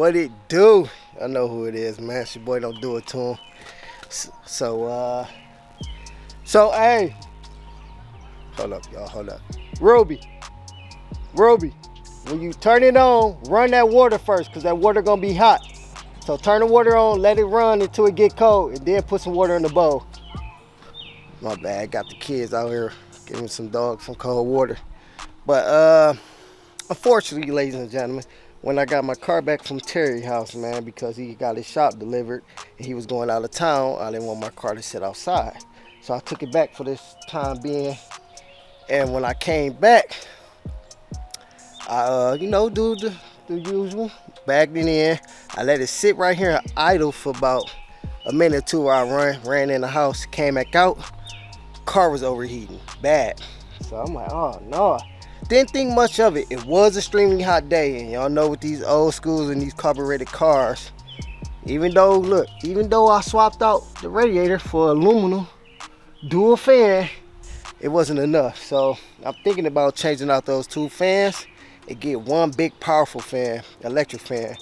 What it do? I know who it is, man. It's your boy, don't do it to him. So, hey. Hold up, y'all, hold up. Ruby, when you turn it on, run that water first, because that water gonna be hot. So turn the water on, let it run until it get cold, and then put some water in the bowl. My bad, got the kids out here giving some dogs some cold water. But, unfortunately, ladies and gentlemen, when I got my car back from Terry's house, man, because he got his shop delivered and he was going out of town, I didn't want my car to sit outside. So I took it back for this time being. And when I came back, I, do the usual, bagged it in. I let it sit right here idle for about a minute or two while I ran in the house, came back out, car was overheating, bad. So I'm like, oh no. Didn't think much of it. It was an extremely hot day, and y'all know with these old schools and these carbureted cars, even though I swapped out the radiator for aluminum dual fan, it wasn't enough. So I'm thinking about changing out those two fans and get one big powerful fan, electric fan.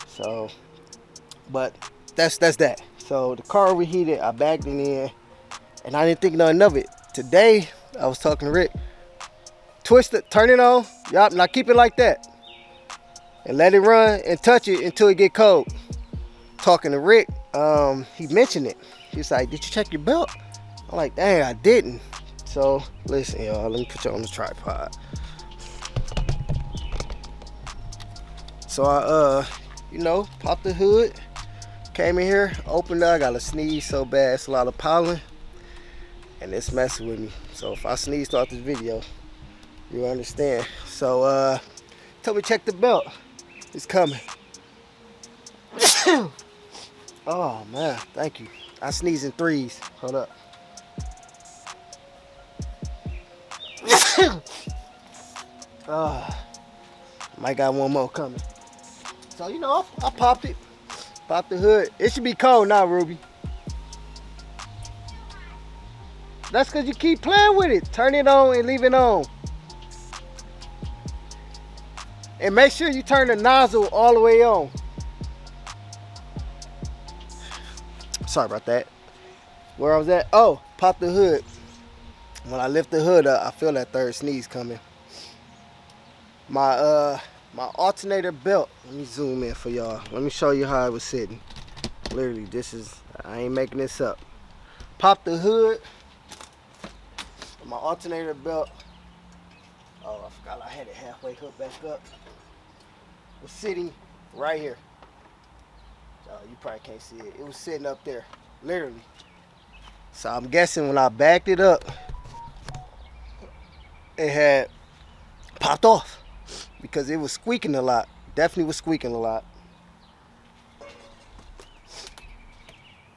So, but that's that. So the car overheated, I bagged it in, and I didn't think nothing of it. Today, I was talking to Rick. Twist it, turn it on. Yup, now keep it like that. And let it run and touch it until it get cold. Talking to Rick, he mentioned it. He's like, did you check your belt? I'm like, dang, I didn't. So, listen, y'all, let me put you on the tripod. So I, popped the hood, came in here, opened it, I got a sneeze so bad, it's a lot of pollen, and it's messing with me. So if I sneeze throughout this video, you understand. So, tell me check the belt. It's coming. Oh, man, thank you. I sneeze in threes. Hold up. Might got one more coming. So, I popped it. Popped the hood. It should be cold now, Ruby. That's because you keep playing with it. Turn it on and leave it on. And make sure you turn the nozzle all the way on. Sorry about that. Where I was at? Oh, pop the hood. When I lift the hood up, I feel that third sneeze coming. My alternator belt. Let me zoom in for y'all. Let me show you how it was sitting. Literally, I ain't making this up. Pop the hood. My alternator belt. Oh, I forgot I had it halfway hooked back up. Was sitting right here. You probably can't see it. It was sitting up there, literally. So I'm guessing when I backed it up, it had popped off because it was squeaking a lot. Definitely was squeaking a lot.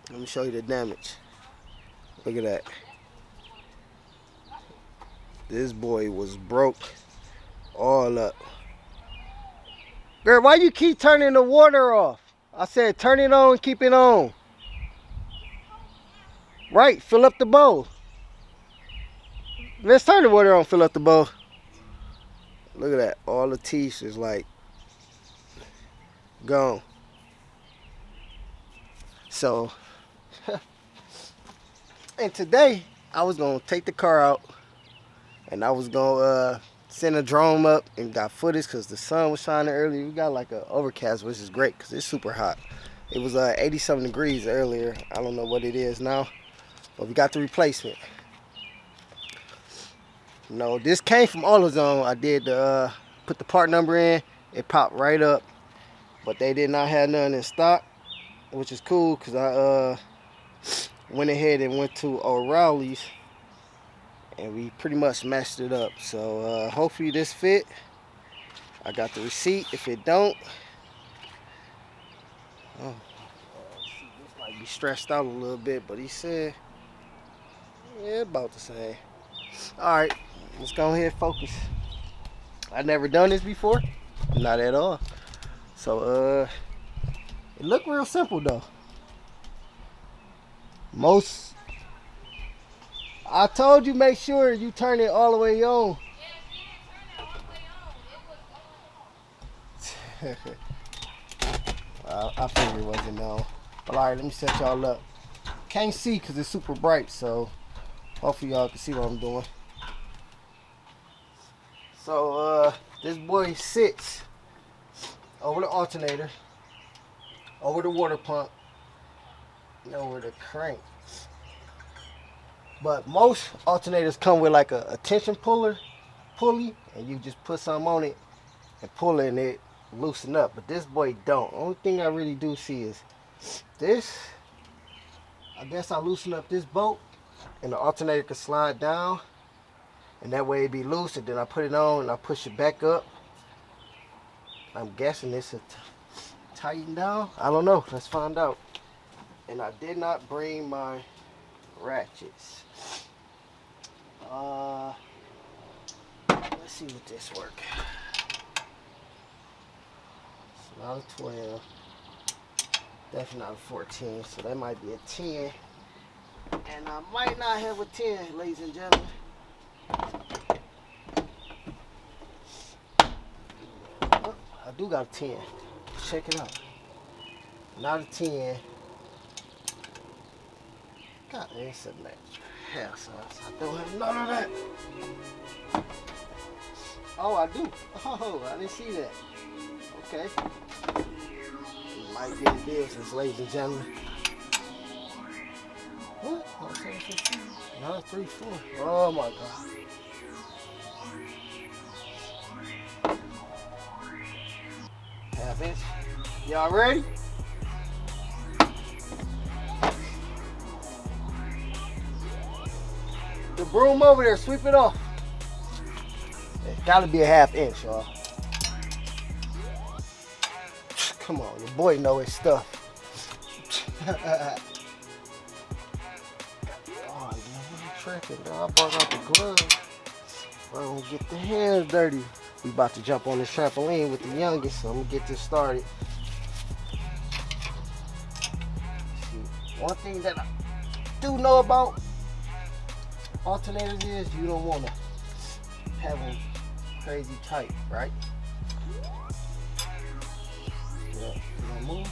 Let me show you the damage. Look at that. This boy was broke all up. Girl, why you keep turning the water off? I said turn it on, keep it on. Right, fill up the bowl. Let's turn the water on, fill up the bowl. Look at that, all the teeth is like gone. So, and today I was gonna take the car out and I was gonna send a drone up and got footage because the sun was shining earlier. We got like an overcast, which is great because it's super hot. It was 80-something degrees earlier. I don't know what it is now, but we got the replacement. No, this came from AutoZone. I did put the part number in. It popped right up, but they did not have none in stock, which is cool because I went ahead and went to O'Reilly's and we pretty much matched it up. So hopefully this fit. I got the receipt. If it don't, this might be stretched out a little bit, but he said, yeah, about the same. All right, let's go ahead and focus. I've never done this before, not at all. So it looked real simple though. I told you make sure you turn it all the way on. I figured it wasn't known. But alright, let me set y'all up. Can't see because it's super bright, so hopefully y'all can see what I'm doing. So this boy sits over the alternator, over the water pump, and over the crank. But most alternators come with like a tension pulley, and you just put something on it and pull it and it loosen up. But this boy don't. Only thing I really do see is this. I guess I loosen up this bolt and the alternator can slide down, and that way it be loose, and then I put it on and I push it back up. I'm guessing this is tighten down. I don't know. Let's find out. And I did not bring my ratchets. Let's see what this work. It's not a 12. Definitely not a 14. So that might be a 10. And I might not have a 10, ladies and gentlemen. Oh, I do got a 10. Check it out. Not a 10. God, it's a match. Hell, so I don't have none of that. Oh, I do. Oh, I didn't see that. Okay. You might be in business, ladies and gentlemen. What? No, 3, 4. Oh my God. Half inch. Y'all ready? The broom over there, sweep it off. It's gotta be a half inch, y'all. Come on, your boy know his stuff. Oh, man, I'm tripping, dog. I brought out the gloves. I don't get the hands dirty. We about to jump on this trampoline with the youngest, so I'm gonna get this started. See, one thing that I do know about alternators is you don't want to have them crazy tight, right? Yeah, you gonna move?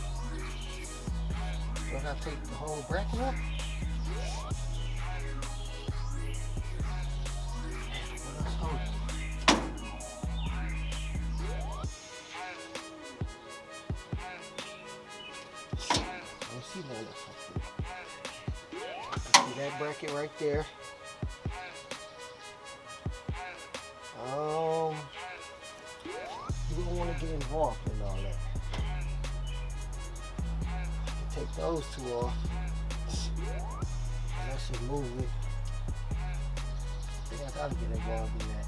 Do I gotta take the whole bracket up? What else holding? Let me see that. See that bracket right there. You don't want to get involved in all that. Take those two off. And that should move it. I think I gotta get involved in that.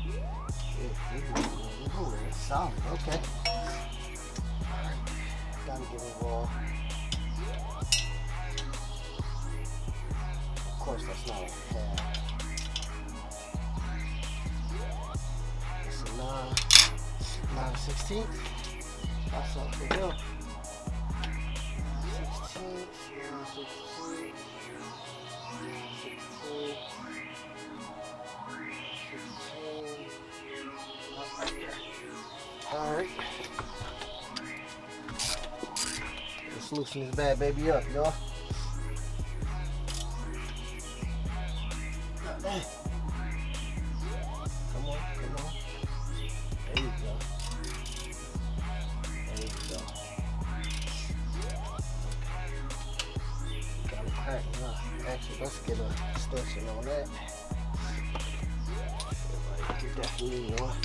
Yeah, it's solid. Okay. Alright. Gotta get involved. Of course, that's not a half. 9/16. That's something for them. 16, 16, 16, 16. Right there. Alright. Let's loosen this bad baby up, y'all. Come on, come on. There you go. There you go. Got a crack now. Actually, let's get a extension on that. You definitely need one.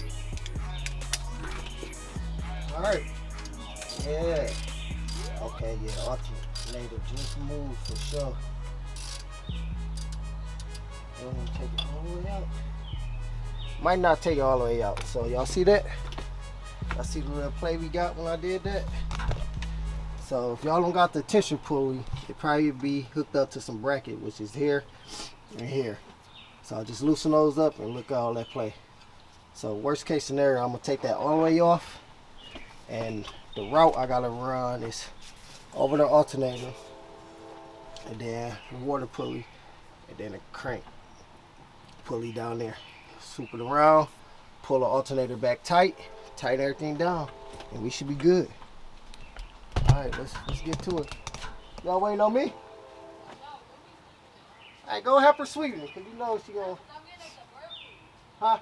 Alright. Yeah. Okay, yeah, alternator just moved for sure. I'm gonna take it all the way out. Might not take it all the way out. So y'all see that? Y'all see the little play we got when I did that? So if y'all don't got the tension pulley, it probably be hooked up to some bracket, which is here and here. So I'll just loosen those up and look at all that play. So worst case scenario, I'm gonna take that all the way off, and the route I gotta run is over the alternator, and then the water pulley, and then a crank pulley down there. Swoop it around, pull the alternator back tight, tighten everything down. and we should be good. All right, let's get to it. Y'all waiting on me? Hey, go help her sweeten it, cause you know she gonna. Huh?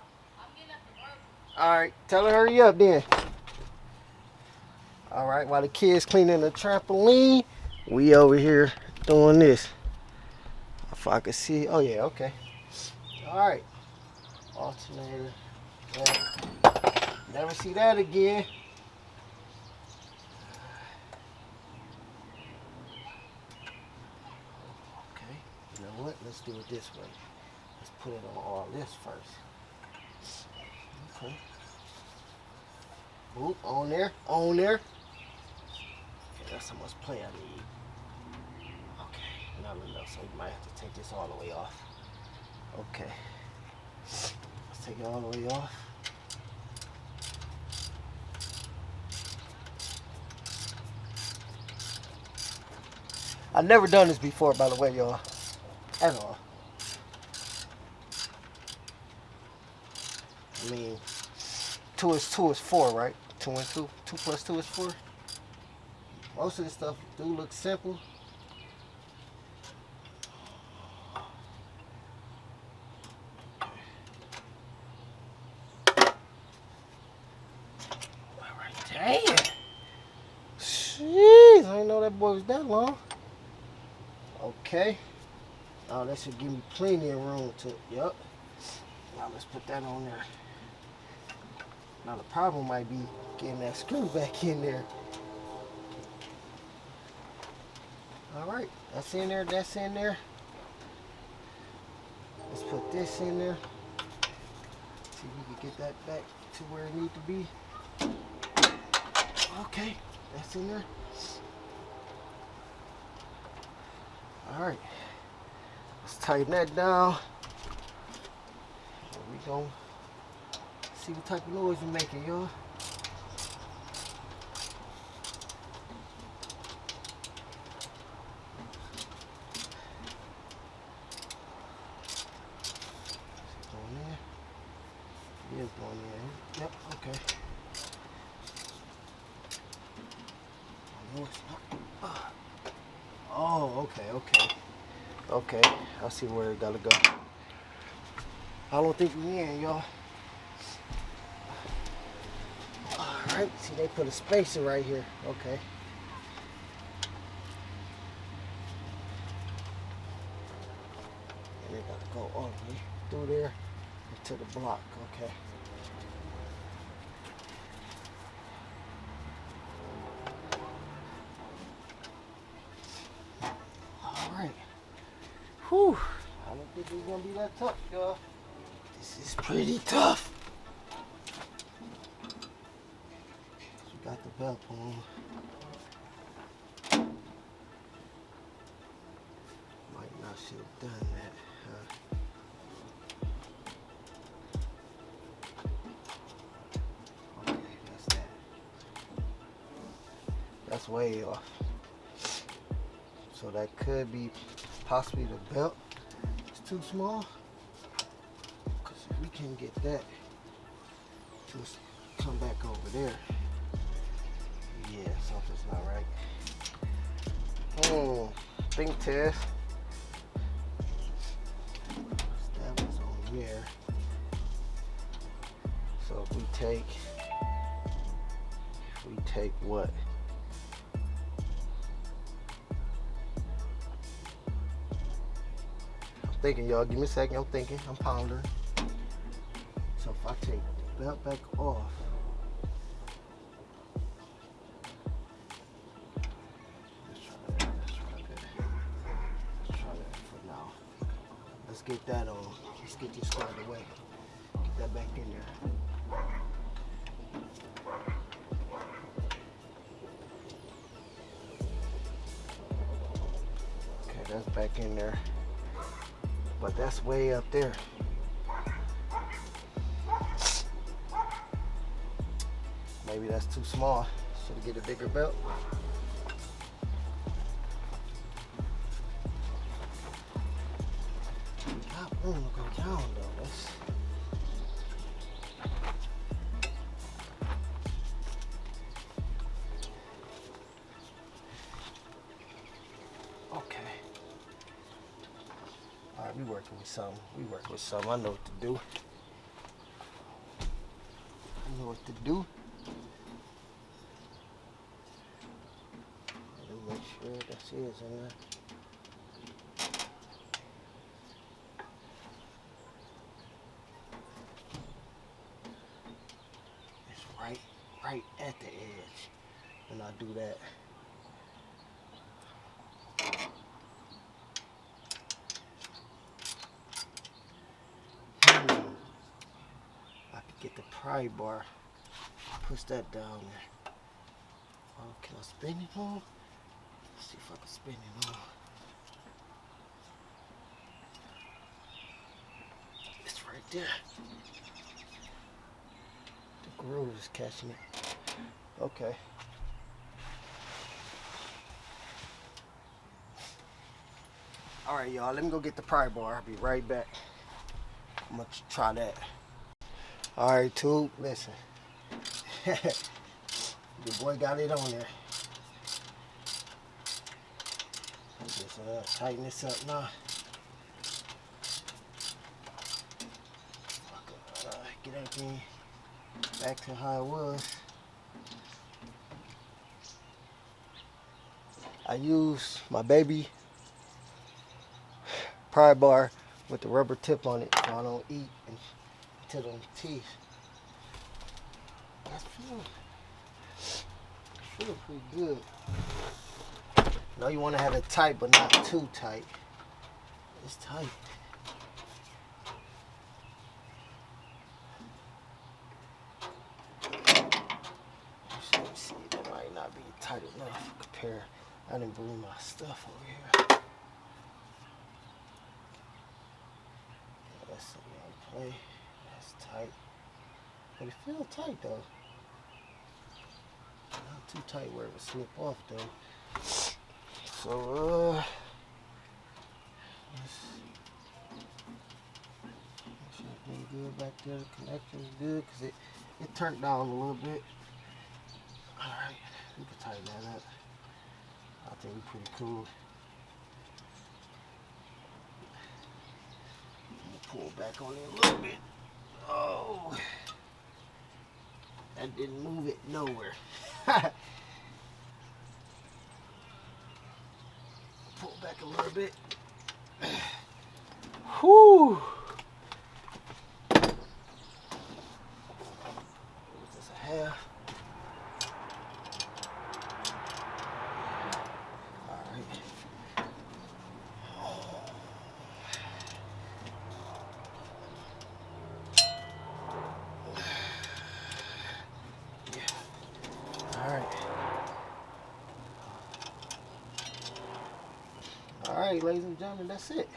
All right, tell her hurry up then. All right, while the kids cleaning the trampoline, we over here doing this. If I could see, oh yeah, okay. All right, alternator. Yeah. Never see that again. Okay, you know what? Let's do it this way. Let's put it on all this first. Okay. Oop, on there, on there. Okay, that's how much play I need. Okay, not enough, so you might have to take this all the way off. Okay. Let's take it all the way off. I've never done this before, by the way, y'all. At all. I mean, 2 is 4, right? 2 and 2. 2 plus 2 is 4. Most of this stuff do look simple. Alright, damn. Jeez, I didn't know that boy was that long. Okay. Oh, that should give me plenty of room to, yup. Now let's put that on there. Now the problem might be getting that screw back in there. Alright, that's in there, that's in there. Let's put this in there. See if we can get that back to where it needs to be. Okay, that's in there. Alright, let's tighten that down. Here we go. See what type of noise we're making, y'all. It is going in. Yep, okay. Oh, okay. Okay, I see where it gotta go. I don't think we in, y'all. Alright, see they put a spacer right here. Okay. And they gotta go all the way through there to the block, okay. Alright. Whew. I don't think it's gonna be that tough, y'all. This is pretty tough. We got the belt on. Might not should have done that, huh? That's way off. So that could be possibly the belt. It's too small. Because if we can get that to come back over there, yeah, something's not right. Think test. That was on there. So if we take what? Thinking, y'all, give me a second. I'm thinking, I'm pondering. So if I take the belt back off, let's try that for now. Let's get that on. Let's get this squared away. Get that back in there. Okay, that's back in there. But that's way up there. Maybe that's too small. Should I get a bigger belt? We got room to go down though. Alright, we working with something. I know what to do. Let me make sure that's his in there. It's right at the edge. And I do that. I could get the pry bar. Push that down there. Oh, can I spin it on? Let's see if I can spin it on. It's right there. The groove is catching it. Okay. Alright, y'all, let me go get the pry bar. I'll be right back. I'm gonna try that. Alright, tube, listen. The boy got it on there. Just tighten this up now. Get everything back to how it was. I use my baby pry bar with the rubber tip on it so I don't eat until them teeth. That's feel pretty good. Now you want to have it tight, but not too tight. It's tight. Let's see, it might not be tight enough to compare. I didn't bring my stuff over here. That's something I play. That's tight. But it feels tight though. Not too tight where it would slip off though. So make sure everything good back there. The connection is good because it turned down a little bit. Alright, we can tighten that up. I think we're pretty cool. I'm gonna pull back on it a little bit. Oh, that didn't move it nowhere. Pull back a little bit. Whew. Just a half. All right. Yeah. All right. All right, ladies and gentlemen, that's it.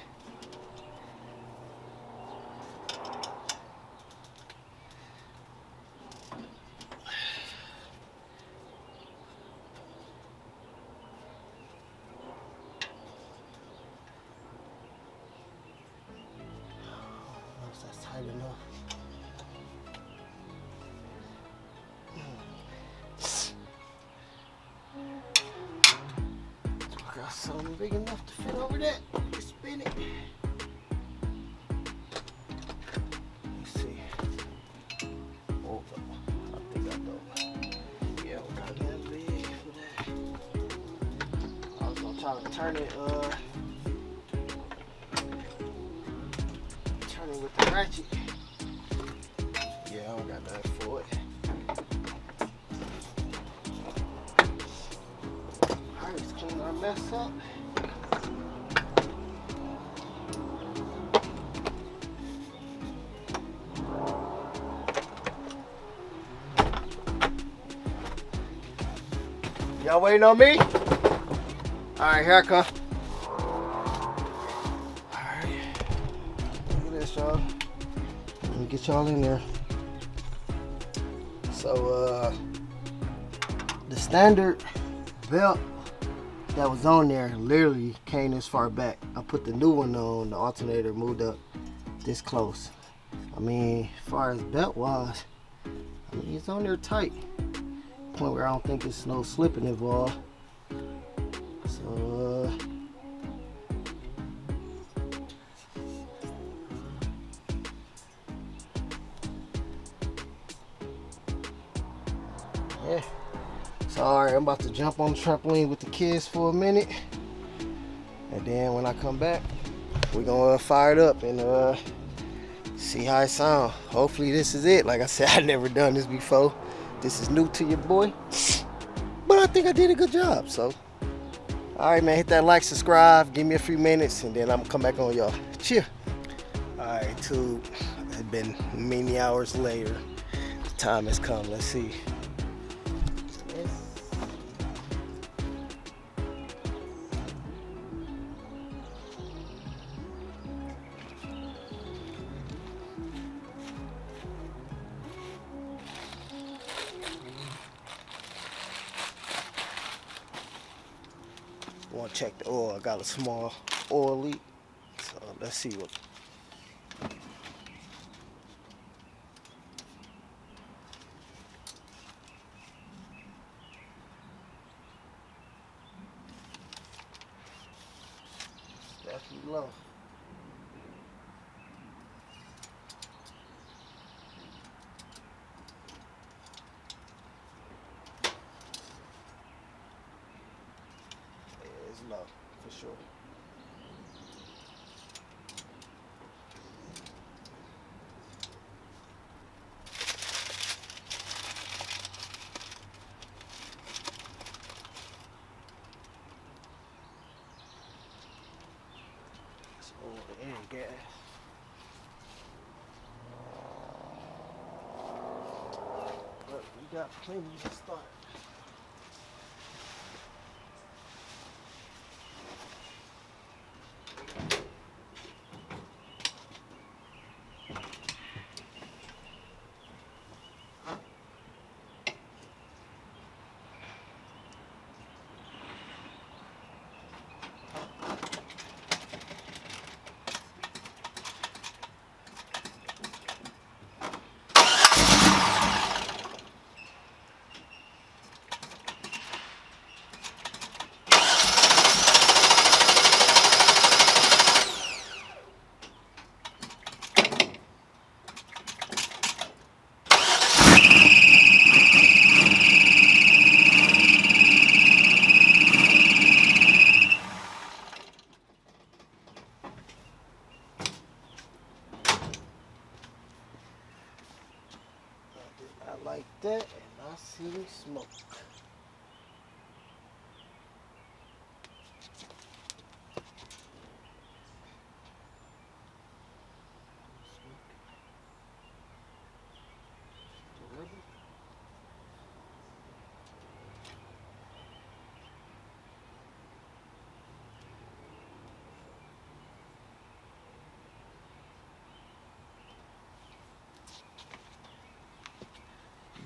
That's tight enough. I got something big enough to fit over that. Just spin it. Let's see. Oh, I think I know. Yeah, we got that big for that. I was gonna try to turn it with the ratchet. Yeah, I don't got that for it. Alright, let's clean our mess up. Y'all waiting on me? Alright, here I come. Y'all. Let me get y'all in there. So the standard belt that was on there literally came this far back. I put the new one on, the alternator moved up this close. I mean, as far as belt wise, I mean, it's on there tight. Point where I don't think there's no slipping involved. So Alright, I'm about to jump on the trampoline with the kids for a minute. And then when I come back, we're gonna fire it up and see how it sounds. Hopefully this is it. Like I said, I've never done this before. This is new to your boy. But I think I did a good job, so. Alright man, hit that like, subscribe, give me a few minutes, and then I'm gonna come back on y'all. Cheer. Alright, tube. It's been many hours later. The time has come. Let's see. I want to check the oil. I got a small oil leak, so let's see what. It's definitely low. It's low for sure. It's oil and gas. But we got plenty to start. I like that, and I see smoke.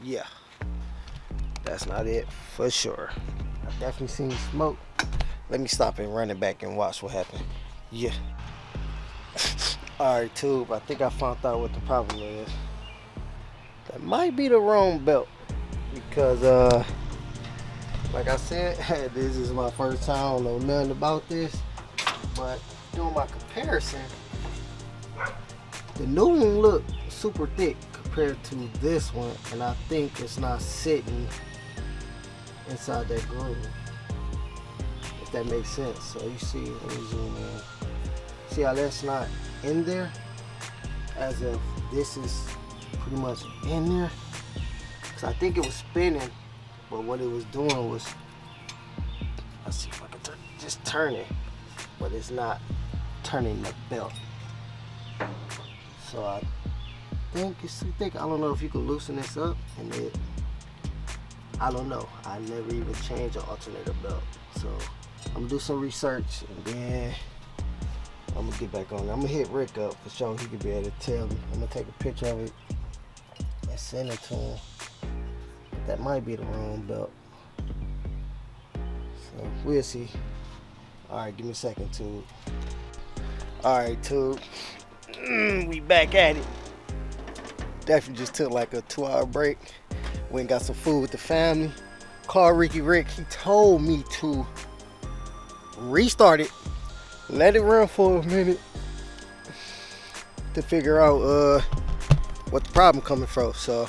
Yeah, that's not it for sure. I definitely seen smoke. Let me stop and run it back and watch what happened. Yeah. Alright, tube, I think I found out what the problem is. That might be the wrong belt. Because, like I said, this is my first time. I don't know nothing about this. But doing my comparison, the new one looked super thick compared to this one, and I think it's not sitting inside that groove, if that makes sense. So you see, let me zoom in. See how that's not in there, as if this is pretty much in there, because I think it was spinning, but what it was doing was, let's see if I can just turn it, but it's not turning the belt. So I think it's too thick. I don't know if you can loosen this up, and I don't know. I never even changed an alternator belt, so I'm gonna do some research and then I'm gonna get back on it. I'm gonna hit Rick up for sure. He could be able to tell me. I'm gonna take a picture of it and send it to him. That might be the wrong belt, so we'll see. All right, give me a second, tube. All right, tube. We back at it. Definitely just took like a 2-hour break. Went and got some food with the family. Called Ricky Rick. He told me to restart it, let it run for a minute to figure out what the problem coming from. So,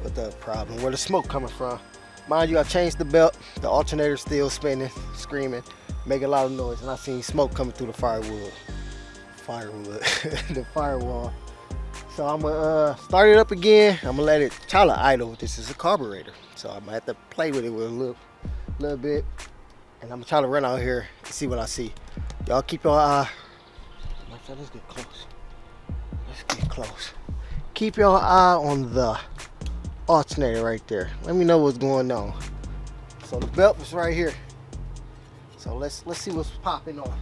what the problem? Where the smoke coming from? Mind you, I changed the belt. The alternator still spinning, screaming, making a lot of noise, and I seen smoke coming through the firewood, the firewall. So I'm gonna start it up again. I'm gonna let it try to idle. This is a carburetor, so I'm gonna have to play with it with a little bit, and I'm gonna try to run out here and see what I see. Y'all keep your eye. Let's get close. Let's get close. Keep your eye on the alternator right there. Let me know what's going on. So the belt was right here. So let's see what's popping on.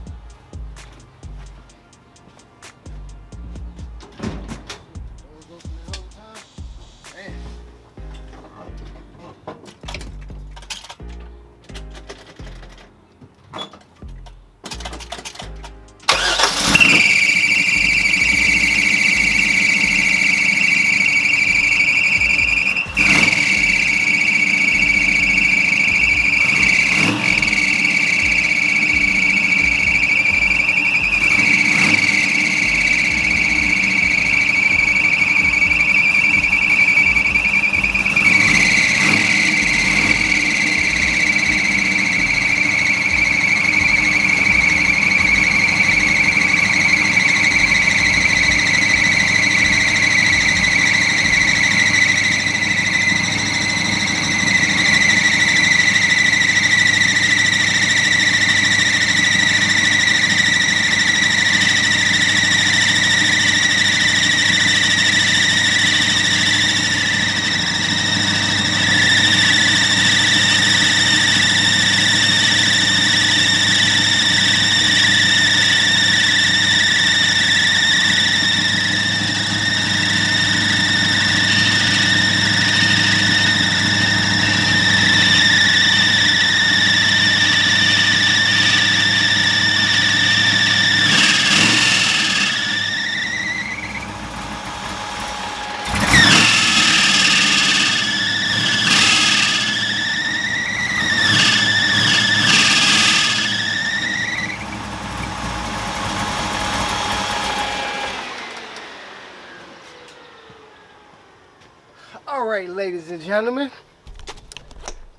All right, ladies and gentlemen,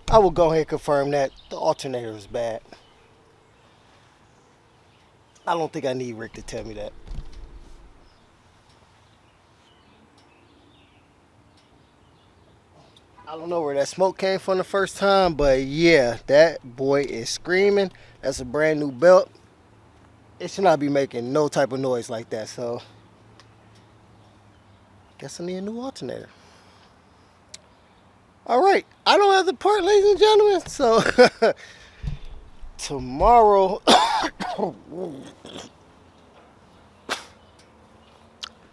I will go ahead and confirm that the alternator is bad. I don't think I need Rick to tell me that. I don't know where that smoke came from the first time, but yeah, that boy is screaming. That's a brand new belt. It should not be making no type of noise like that, so guess I need a new alternator. All right, I don't have the part, ladies and gentlemen, so tomorrow,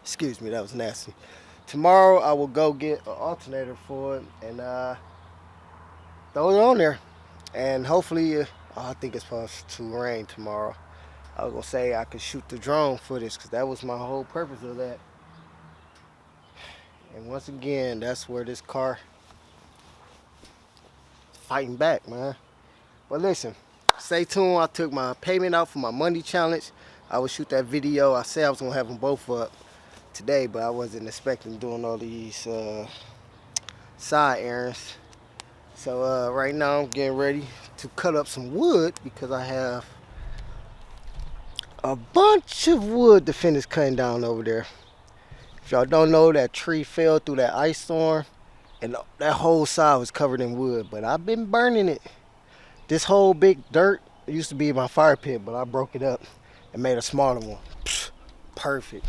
excuse me, that was nasty. Tomorrow I will go get an alternator for it and throw it on there, and hopefully, I think it's supposed to rain tomorrow. I was gonna say I could shoot the drone footage because that was my whole purpose of that. And once again, that's where this car is fighting back, man. But listen, stay tuned. I took my payment out for my money challenge. I will shoot that video. I said I was gonna have them both up today, but I wasn't expecting doing all these side errands. So right now I'm getting ready to cut up some wood because I have a bunch of wood to finish cutting down over there. If y'all don't know, that tree fell through that ice storm and that whole side was covered in wood, but I've been burning it. This whole big dirt used to be in my fire pit, but I broke it up and made a smaller one. Pfft, perfect.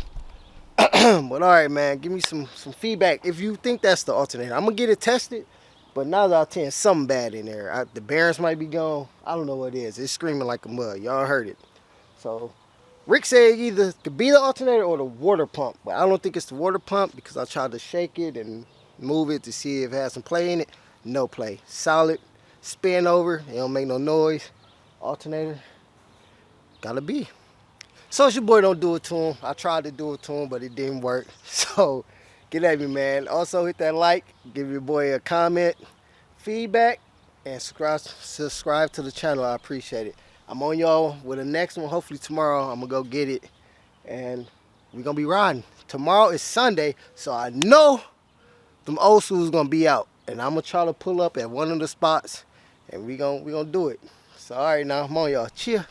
But all right, man, give me some feedback if you think that's the alternator. I'm gonna get it tested, but 9 out of 10, something bad in there. The bearings might be gone. I don't know what it is. It's screaming like a mud. Y'all heard it. So Rick said either it could be the alternator or the water pump, but I don't think it's the water pump because I tried to shake it and move it to see if it has some play in it. No play. Solid. Spin over. It don't make no noise. Alternator. Gotta be. So it's your boy don't do it to him. I tried to do it to him, but it didn't work. So get at me, man. Also hit that like. Give your boy a comment, feedback, and subscribe to the channel. I appreciate it. I'm on y'all with the next one. Hopefully tomorrow I'm gonna go get it and we're gonna be riding. Tomorrow is Sunday, so I know them old schools gonna be out. and I'm gonna try to pull up at one of the spots, and we gonna do it. So all right, now I'm on, y'all. Cheer.